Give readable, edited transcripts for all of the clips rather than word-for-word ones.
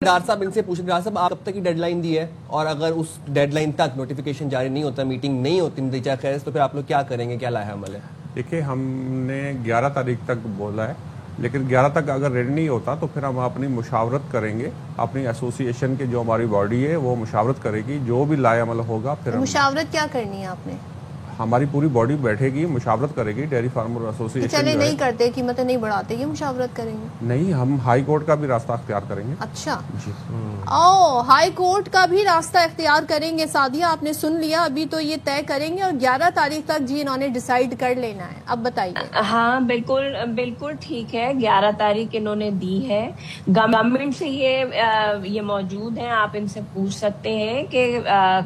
ڈار صاحب ان سے پوچھیں، ڈار صاحب آپ کب تک کی ڈیڈ لائن دی ہے، اور اگر اس ڈیڈ لائن تک نوٹیفیکیشن جاری نہیں ہوتا، میٹنگ نہیں ہوتی نتیجہ خیر، تو پھر آپ لوگ کیا کریں گے، کیا لاحہ عمل ہے؟ دیکھیں ہم نے 11 تاریخ تک بولا ہے، لیکن 11 تک اگر ریڈی نہیں ہوتا تو پھر ہم اپنی مشاورت کریں گے، اپنی ایسوسی ایشن کی جو ہماری باڈی ہے وہ مشاورت کرے گی، جو بھی لائحہ عمل ہوگا پھر مشاورت کیا کرنی ہے آپ نے؟ ہماری پوری باڈی بیٹھے گی، مشاورت کرے گی، ڈیری فارمر ایسوسی ایشن چلے نہیں کرتے، قیمتیں نہیں بڑھاتے، یہ مشاورت کریں گے؟ نہیں، ہم ہائی کورٹ کا بھی راستہ اختیار کریں گے۔ اچھا ہائی کورٹ کا بھی راستہ اختیار کریں گے۔ سعدیہ آپ نے سن لیا، ابھی تو یہ طے کریں گے، اور 11 تاریخ تک جی انہوں نے ڈیسائیڈ کر لینا ہے۔ اب بتائیے۔ ہاں بالکل ٹھیک ہے، 11 تاریخ انہوں نے دی ہے، گورنمنٹ سے یہ موجود ہیں، آپ ان سے پوچھ سکتے ہیں کہ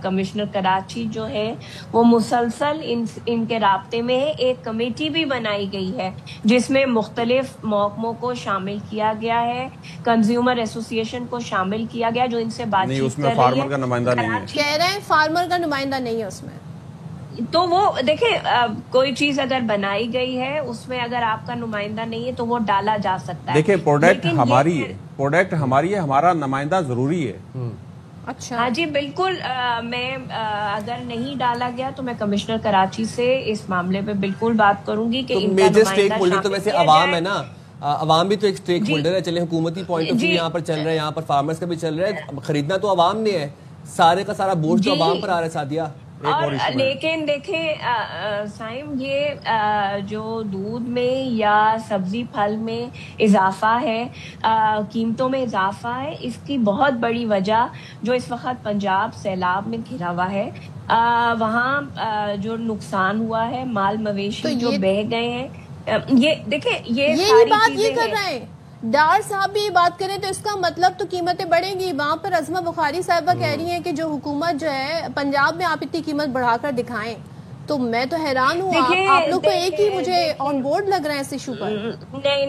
کمشنر کراچی جو ہے وہ مسلسل ان کے رابطے میں ہے۔ ایک کمیٹی بھی بنائی گئی ہے جس میں مختلف محکموں کو شامل کیا گیا ہے، کنزیومر ایسوسی ایشن کو شامل کیا گیا جو ان سے بات چیت کر رہی ہے۔ فارمر کا نمائندہ نہیں ہے، کہہ رہے ہیں فارمر کا نمائندہ نہیں ہے اس میں، تو وہ دیکھیں کوئی چیز اگر بنائی گئی ہے اس میں اگر آپ کا نمائندہ نہیں ہے تو وہ ڈالا جا سکتا ہے۔ دیکھیں پروڈکٹ ہماری ہے، پروڈکٹ ہماری ہے، ہمارا نمائندہ ضروری ہے۔ اچھا ہاں جی بالکل، میں اگر نہیں ڈالا گیا تو میں کمشنر کراچی سے اس معاملے پہ بالکل بات کروں گی کہ ان کا میجر سٹیک نمائندہ ہولڈر تو ویسے عوام ہے نا، عوام بھی تو ایک سٹیک ہولڈر ہے۔ چلے حکومتی پوائنٹ آف ویو یہاں پر چل رہا ہے، یہاں پر فارمرز کا بھی چل رہا ہے، خریدنا تو عوام نے ہے، سارے کا سارا بوجھ تو عوام پر آ رہا ہے۔ سعدیہ اور لیکن دیکھیں سائم، یہ جو دودھ میں یا سبزی پھل میں اضافہ ہے، قیمتوں میں اضافہ ہے، اس کی بہت بڑی وجہ جو اس وقت پنجاب سیلاب میں گھرا ہوا ہے، وہاں جو نقصان ہوا ہے، مال مویشی جو بہہ گئے ہیں، یہ دیکھیں یہ ساری بات چیزیں یہ کر رہے ہیں۔ ڈار صاحب بھی یہ بات کریں تو اس کا مطلب تو قیمتیں بڑھیں گی۔ وہاں پر عظمہ بخاری صاحبہ کہہ رہی ہیں کہ جو حکومت جو ہے پنجاب میں آپ اتنی قیمت بڑھا کر دکھائیں، تو میں تو حیران ہوں، آپ لوگ کو ایک ہی مجھے آن بورڈ لگ رہے ہیں اس ایشو پر۔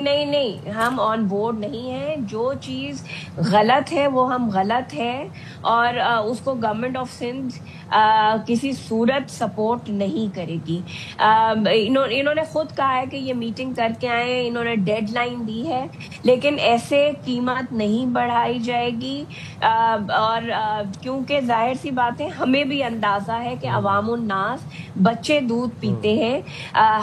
نہیں، ہم آن بورڈ نہیں ہیں، جو چیز غلط ہے وہ ہم غلط ہے، اور اس کو گورنمنٹ آف سندھ کسی صورت سپورٹ نہیں کرے گی۔ انہوں نے خود کہا ہے کہ یہ میٹنگ کر کے آئے، انہوں نے ڈیڈ لائن دی ہے، لیکن ایسے قیمت نہیں بڑھائی جائے گی، اور کیونکہ ظاہر سی بات ہے، ہمیں بھی اندازہ ہے کہ عوام الناس بچے دودھ پیتے ہیں،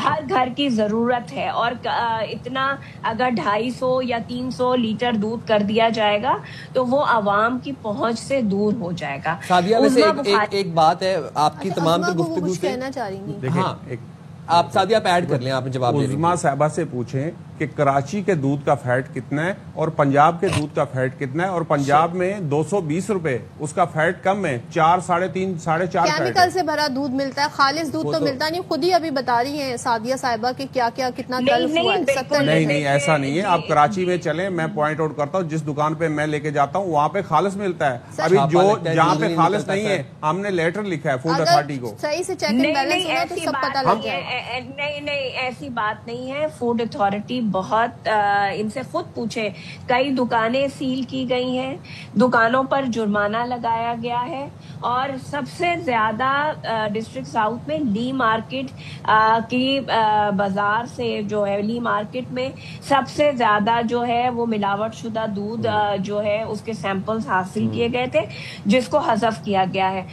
ہر گھر کی ضرورت ہے، اور اتنا اگر 250 یا 300 لیٹر دودھ کر دیا جائے گا تو وہ عوام کی پہنچ سے دور ہو جائے گا۔ سعدیہ ویسے ایک بات ہے آپ کی تمام گفتگو سے، کہنا چاہ رہی ہیں؟ ہاں آپ سعدیہ آپ ایڈ کر لیں، آپ نے جواب دے عظمیٰ صاحبہ سے پوچھیں کہ کراچی کے دودھ کا فیٹ کتنا ہے اور پنجاب کے دودھ کا فیٹ کتنا ہے، اور پنجاب میں 220 روپے اس کا فیٹ کم ہے، 4 3.5 4.5 کیمیکل سے بھرا دودھ ملتا ہے، خالص دودھ تو ملتا نہیں۔ خود ہی ابھی بتا رہی ہیں سعدیہ صاحبہ کہ کیا کتنا تلف ہوا ہے۔ نہیں ایسا نہیں ہے، آپ کراچی میں چلیں، میں پوائنٹ آؤٹ کرتا ہوں، جس دکان پہ میں لے کے جاتا ہوں وہاں پہ خالص ملتا ہے۔ ابھی جہاں پہ خالص نہیں ہے ہم نے لیٹر لکھا ہے فوڈ اتھارٹی کو، صحیح سے چیک اینڈ بیلنس ہونا تو سب پتہ لگ جائے گا۔ نہیں ایسی بات نہیں ہے، فوڈ اتھارٹی بہت، ان سے خود پوچھیں، کئی دکانیں سیل کی گئی ہیں، دکانوں پر جرمانہ لگایا گیا ہے، اور سب سے زیادہ ڈسٹرکٹ ساؤتھ میں لی مارکیٹ کی بازار سے جو ہے، لی مارکیٹ میں سب سے زیادہ جو ہے وہ ملاوٹ شدہ دودھ جو ہے اس کے سیمپلز حاصل کیے گئے تھے، جس کو حذف کیا گیا ہے۔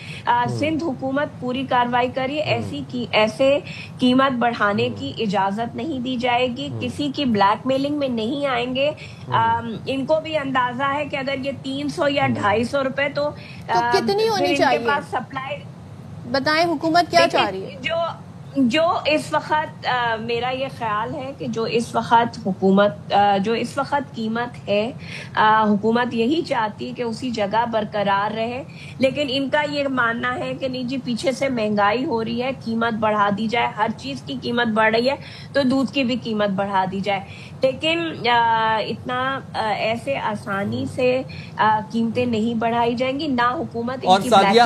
سندھ حکومت پوری کارروائی کری، ایسے قیمت بڑھانے کی اجازت نہیں دی جائے گی، کسی کی بلیک میلنگ میں نہیں آئیں گے۔ ان کو بھی اندازہ ہے کہ اگر یہ 300 یا 250 روپے تو کتنی ہونی چاہیے؟ ان کے پاس سپلائی بتائیں حکومت کیا چاہ رہی ہے؟ جو اس وقت میرا یہ خیال ہے کہ جو اس وقت قیمت ہے، حکومت یہی چاہتی ہے کہ اسی جگہ برقرار رہے، لیکن ان کا یہ ماننا ہے کہ نہیں جی پیچھے سے مہنگائی ہو رہی ہے، قیمت بڑھا دی جائے، ہر چیز کی قیمت بڑھ رہی ہے تو دودھ کی بھی قیمت بڑھا دی جائے، لیکن اتنا ایسے آسانی سے قیمتیں نہیں بڑھائی جائیں گی، نہ حکومت اور سعدیہ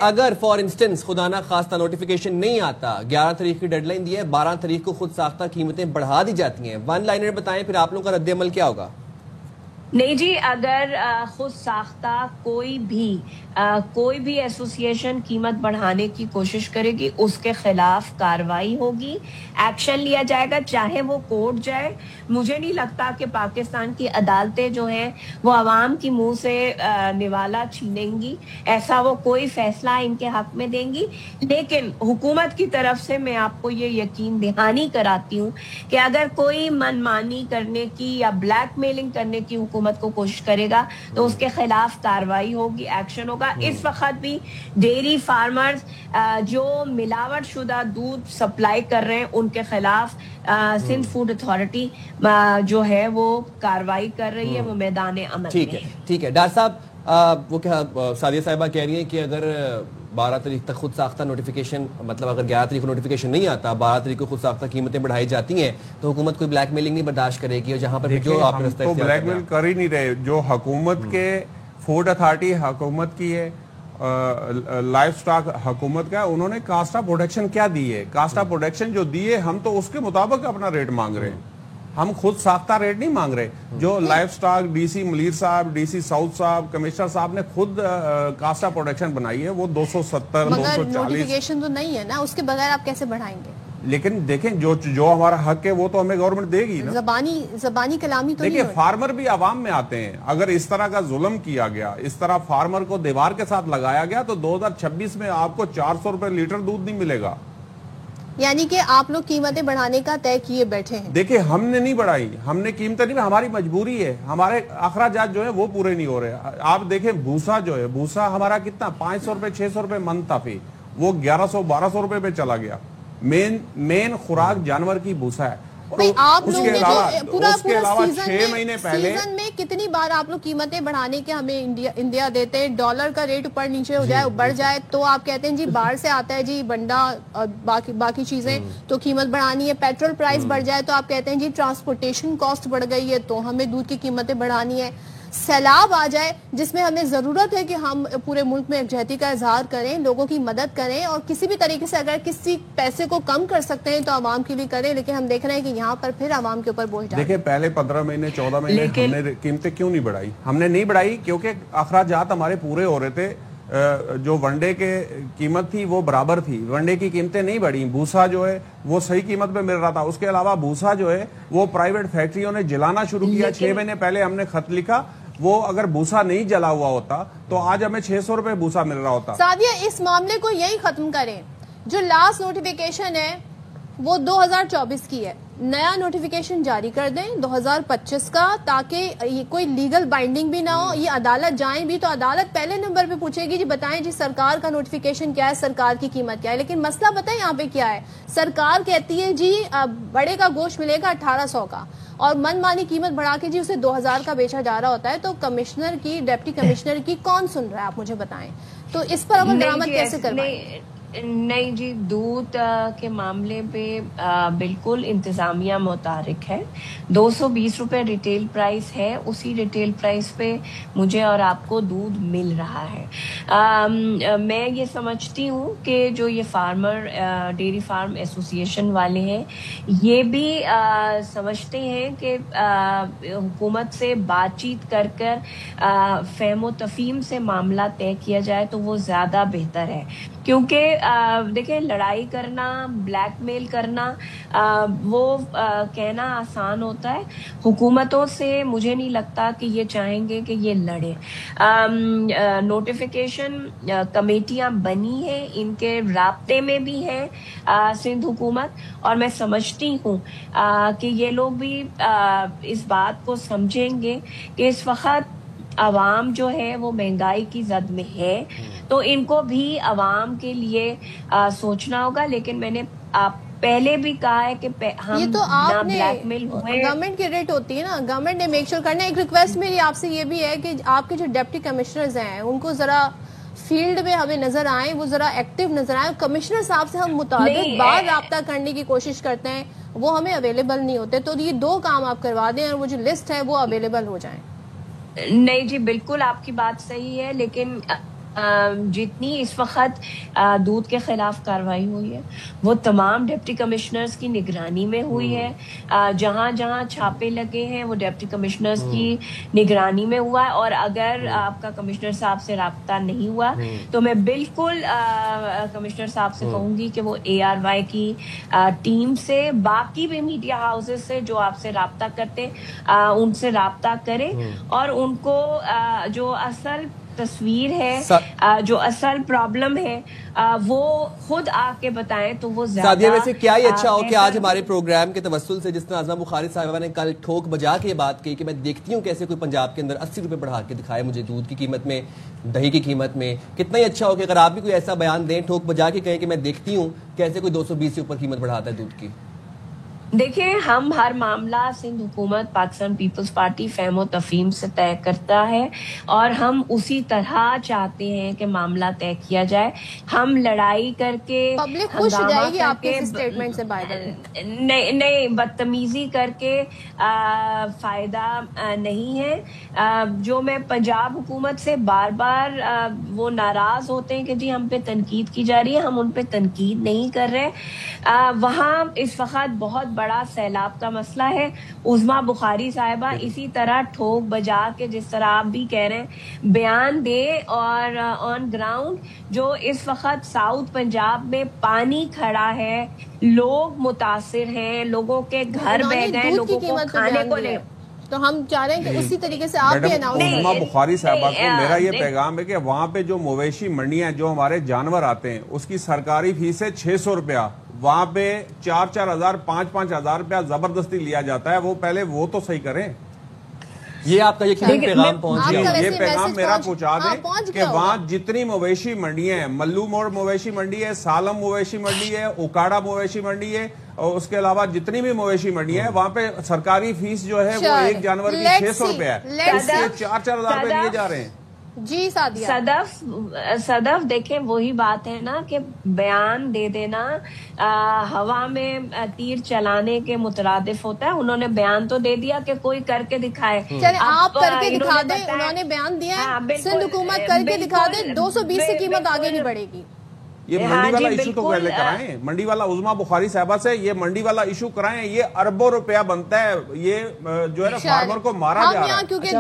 اگر فار انسٹنس خدا نہ خواستہ نوٹیفیکیشن نہیں آتا، 11 تاریخ کی ڈیڈ لائن دی ہے، 12 تاریخ کو خود ساختہ قیمتیں بڑھا دی جاتی ہیں، ون لائنر بتائیں پھر آپ لوگوں کا رد عمل کیا ہوگا؟ نہیں جی، اگر خود ساختہ کوئی بھی ایسوسیشن قیمت بڑھانے کی کوشش کرے گی، اس کے خلاف کارروائی ہوگی، ایکشن لیا جائے گا، چاہے وہ کورٹ جائے۔ مجھے نہیں لگتا کہ پاکستان کی عدالتیں جو ہیں وہ عوام کی منہ سے نوالا چھینیں گی، ایسا وہ کوئی فیصلہ ان کے حق میں دیں گی۔ لیکن حکومت کی طرف سے میں آپ کو یہ یقین دہانی کراتی ہوں کہ اگر کوئی من مانی کرنے کی یا بلیک میلنگ کرنے کی حکومت کو کوشش کرے گا تو اس کے خلاف کارروائی ہوگی، ایکشن ہوگا۔ اس وقت بھی ڈیری فارمرز جو ملاوٹ شدہ دودھ سپلائی کر رہے ہیں ان کے خلاف سندھ فوڈ اتھارٹی جو ہے وہ کارروائی کر رہی ہے، وہ میدان عمل ٹھیک ہے۔ ٹھیک ہے ڈاکٹر صاحب، وہ کیا سعدیہ صاحبہ کہہ رہی ہیں کہ اگر 12 تاریخ تک خود ساختہ نوٹیفیکیشن، مطلب اگر 11 تاریخ کو نوٹیفیکیشن نہیں آتا، 12 تاریخ کو خود ساختہ قیمتیں بڑھائی جاتی ہیں تو حکومت کوئی بلیک میلنگ نہیں برداشت کرے گی، اور جہاں پر جو آپ نے تو بلیک میل کر ہی نہیں رہے۔ جو حکومت کے فوڈ اتھارٹی حکومت کی ہے، لائف سٹاک حکومت کا ہے، انہوں نے کاسٹ آف پروڈکشن کیا دی ہے؟ کاسٹ آف پروڈکشن جو دی ہے ہم تو اس کے مطابق اپنا ریٹ مانگ رہے ہیں، ہم خود ساختہ ریٹ نہیں مانگ رہے۔ جو life stock D C Malir صاحب، ڈی سی ساؤتھ صاحب، کمشنر صاحب نے خود کاسٹ آف پروڈکشن بنائی ہے، وہ 270 مگر 240۔ نوٹیفیکیشن تو نہیں ہے نا، اس کے بغیر آپ کیسے بڑھائیں گے؟ لیکن دیکھیں جو ہمارا حق ہے وہ تو ہمیں گورنمنٹ دے گی نا۔ زبانی کلامی تو نہیں دیکھیں ہوتی۔ فارمر بھی عوام میں آتے ہیں، اگر اس طرح کا ظلم کیا گیا، اس طرح فارمر کو دیوار کے ساتھ لگایا گیا تو 2026 میں آپ کو 400 روپے لیٹر دودھ نہیں ملے گا۔ یعنی کہ آپ لوگ قیمتیں بڑھانے کا طے کیے بیٹھے ہیں؟ دیکھیں ہم نے نہیں بڑھائی، ہم نے قیمتیں نہیں، ہماری مجبوری ہے، ہمارے اخراجات جو ہیں وہ پورے نہیں ہو رہے۔ آپ دیکھیں بھوسا جو ہے، بھوسا ہمارا کتنا 500 روپے 600 روپے من تھا، پھر وہ 1100 1200 روپے پہ چلا گیا۔ مین خوراک جانور کی بھوسا ہے۔ آپ لوگ نے پورا پہلے سیزن میں کتنی بار آپ لوگ قیمتیں بڑھانے کے ہمیں انڈیا دیتے ہیں؟ ڈالر کا ریٹ اوپر نیچے ہو جائے، بڑھ جائے تو آپ کہتے ہیں جی باہر سے آتا ہے جی بنڈا اور باقی چیزیں تو قیمت بڑھانی ہے۔ پیٹرول پرائس بڑھ جائے تو آپ کہتے ہیں جی ٹرانسپورٹیشن کاسٹ بڑھ گئی ہے تو ہمیں دودھ کی قیمتیں بڑھانی ہے۔ سیلاب آ جائے جس میں ہمیں ضرورت ہے کہ ہم پورے ملک میں یکجہتی کا اظہار کریں، لوگوں کی مدد کریں، اور کسی بھی طریقے سے اگر کسی پیسے کو کم کر سکتے ہیں تو عوام کے لیے کریں، لیکن ہم دیکھ رہے ہیں کہ یہاں پر پھر عوام کے اوپر بوجھ ڈالیں۔ دیکھیں پہلے 15 مہینے 14 مہینے ہم نے قیمتیں کیوں نہیں بڑھائی؟ ہم نے نہیں بڑھائی کیونکہ اخراجات ہمارے پورے ہو رہے تھے۔ جو ونڈے کے قیمت تھی وہ برابر تھی، ونڈے کی قیمتیں نہیں بڑھی۔ بھوسا جو ہے وہ صحیح قیمت پہ مل رہا تھا۔ اس کے علاوہ بھوسا جو ہے وہ پرائیویٹ فیکٹریوں نے جلانا شروع کیا۔ 6 مہینے پہلے ہم نے خط لکھا، وہ اگر بھوسا نہیں جلا ہوا ہوتا تو آج ہمیں 600 روپے بھوسا مل رہا ہوتا۔ سعدیہ اس معاملے کو یہی ختم کریں۔ جو لاسٹ نوٹیفیکیشن ہے وہ 2024 کی ہے، نیا نوٹیفیکیشن جاری کر دیں 2025 کا، تاکہ یہ کوئی لیگل بائنڈنگ بھی نہ ہو۔ یہ عدالت جائیں بھی تو عدالت پہلے نمبر پہ پوچھے گی جی بتائیں جی سرکار کا نوٹیفیکیشن کیا ہے، سرکار کی قیمت کیا ہے۔ لیکن مسئلہ بتائیں یہاں پہ کیا ہے، سرکار کہتی ہے جی بڑے کا گوشت ملے گا 1800 کا، اور من مانی قیمت بڑھا کے جی اسے 2000 کا بیچا جا رہا ہوتا ہے۔ تو کمشنر کی، ڈپٹی کمشنر کی کون سن رہا ہے، آپ مجھے بتائیں تو اس پر عمل درآمد کیسے کروائیں؟ نہیں جی، دودھ کے معاملے پہ بالکل انتظامیہ متحرک ہے۔ 220 روپے ریٹیل پرائس ہے، اسی ریٹیل پرائس پہ مجھے اور آپ کو دودھ مل رہا ہے۔ میں یہ سمجھتی ہوں کہ جو یہ فارمر ڈیری فارم ایسوسیشن والے ہیں یہ بھی سمجھتے ہیں کہ حکومت سے بات چیت کر فہم و تفہیم سے معاملہ طے کیا جائے تو وہ زیادہ بہتر ہے، کیونکہ دیکھیں لڑائی کرنا، بلیک میل کرنا وہ کہنا آسان ہوتا ہے۔ حکومتوں سے مجھے نہیں لگتا کہ یہ چاہیں گے کہ یہ لڑے۔ نوٹیفیکیشن کمیٹیاں بنی ہیں، ان کے رابطے میں بھی ہے سندھ حکومت، اور میں سمجھتی ہوں کہ یہ لوگ بھی اس بات کو سمجھیں گے کہ اس وقت عوام جو ہے وہ مہنگائی کی زد میں ہے، تو ان کو بھی عوام کے لیے سوچنا ہوگا۔ لیکن میں نے پہلے بھی کہا ہے کہ ہم یہ تو آپ نہ نے بلیک میل ہوئے، گورنمنٹ کی ریٹ ہوتی ہے نا، گورنمنٹ نے میک شور کرنا۔ ایک ریکویسٹ میری آپ سے یہ بھی ہے کہ آپ کے جو ڈپٹی کمشنرز ہیں ان کو ذرا فیلڈ میں ہمیں نظر آئیں، وہ ذرا ایکٹیو نظر آئیں۔ کمشنر صاحب سے ہم متعدد بار رابطہ کرنے کی کوشش کرتے ہیں، وہ ہمیں اویلیبل نہیں ہوتے، تو یہ 2 کام آپ کروا دیں اور وہ جو لسٹ ہے وہ اویلیبل ہو جائیں۔ نہیں جی بالکل آپ کی بات صحیح ہے، لیکن جتنی اس وقت دودھ کے خلاف کارروائی ہوئی ہے وہ تمام ڈپٹی کمشنرز کی نگرانی میں ہوئی ہے. جہاں جہاں چھاپے لگے ہیں وہ ڈپٹی کمشنرز کی نگرانی میں ہوا ہے. اور اگر آپ کا کمشنر صاحب سے رابطہ نہیں ہوا تو میں بالکل کمشنر صاحب سے کہوں گی کہ وہ ARY کی ٹیم سے, باقی بھی میڈیا ہاؤسز سے جو آپ سے رابطہ کرتے ان سے رابطہ کریں اور ان کو جو اصل تصویر ہے, جو اصل پرابلم ہے وہ خود آ کے بتائیں تو وہ زیادہ. سعدیہ ویسے کیا ہی اچھا ہو کہ آج ہمارے پروگرام کے توسل سے جس طرح ازمہ بخاری صاحبہ نے کل ٹھوک بجا کے یہ بات کہی کہ میں دیکھتی ہوں کیسے کوئی پنجاب کے اندر 80 روپے بڑھا کے دکھائے مجھے دودھ کی قیمت میں, دہی کی قیمت میں, کتنا ہی اچھا ہو کہ اگر آپ بھی کوئی ایسا بیان دیں ٹھوک بجا کے کہیں کہ میں دیکھتی ہوں کیسے کوئی 220 سے اوپر قیمت بڑھاتا ہے دودھ کی. دیکھیں, ہم ہر معاملہ سندھ حکومت پاکستان پیپلز پارٹی فہم و تفہیم سے طے کرتا ہے اور ہم اسی طرح چاہتے ہیں کہ معاملہ طے کیا جائے. ہم لڑائی کر کے پبلک خوش ہو جائے گی آپ کے اسٹیٹمنٹ سے, نہیں بدتمیزی کر کے فائدہ نہیں ہے. جو میں پنجاب حکومت سے بار بار وہ ناراض ہوتے ہیں کہ جی ہم پہ تنقید کی جا رہی ہے, ہم ان پہ تنقید نہیں کر رہے. وہاں اس وقت بہت بڑا سیلاب کا مسئلہ ہے. عظمیٰ بخاری صاحبہ اسی طرح ٹھوک بجا کے جس طرح آپ بھی کہہ رہے ہیں بیان دے, اور آن گراؤنڈ جو اس وقت ساؤتھ پنجاب میں پانی کھڑا ہے, لوگ متاثر ہیں, لوگوں کے گھر بہ گئے, لوگوں کو کھانے کو نہیں. تو ہم چاہ رہے ہیں کہ اسی طریقے سے آپ بھی اناؤنس کریں. عظمیٰ بخاری صاحبہ کو میرا یہ پیغام ہے کہ وہاں پہ جو مویشی منڈیاں جو ہمارے جانور آتے ہیں اس کی سرکاری فیس ہے 600 روپیہ, وہاں پہ 4-4 ہزار 5-5 ہزار روپیہ زبردستی لیا جاتا ہے. وہ پہلے وہ تو صحیح کریں. یہ آپ کا یقین پیغام پہنچ گیا. آپ یہ پیغام میرا پہنچا دیں پہنچ کہ وہاں جتنی مویشی منڈیاں ہیں, ملو موڑ مویشی منڈی ہے, سالم مویشی منڈی ہے, اوکاڑا مویشی منڈی ہے, اور اس کے علاوہ جتنی بھی مویشی منڈی ہے وہاں پہ سرکاری فیس جو ہے وہ ایک جانور کی 600 روپے ہے, اس سے 4-4 ہزار روپے لیے جا رہے ہیں. جی سعدیہ. صدف دیکھیں وہی بات ہے نا کہ بیان دے دینا ہوا میں تیر چلانے کے مترادف ہوتا ہے. انہوں نے بیان تو دے دیا کہ کوئی کر کے دکھائے. چلے آپ کر کے دکھا دیں, انہوں نے بیان دیا ہے, سندھ حکومت کر کے دکھا دے, 220 سے قیمت آگے نہیں بڑھے گی. یہ منڈی والا ایشو تو پہلے کرائیں, منڈی والا عظمیٰ بخاری صاحبہ سے یہ منڈی والا ایشو کرائیں. یہ اربوں روپیہ بنتا ہے, یہ جو ہے نا فارمر کو مارا جا رہا ہے. کیونکہ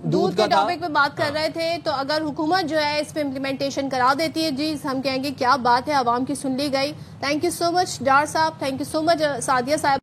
دودھ کے ٹاپک پہ بات کر رہے تھے, تو اگر حکومت جو ہے اس پہ امپلیمنٹیشن کرا دیتی ہے, جی ہم کہیں گے کیا بات ہے, عوام کی سن لی گئی. تھینک یو سو مچ ڈار صاحب, تھینک یو سو مچ سعدیہ صاحب.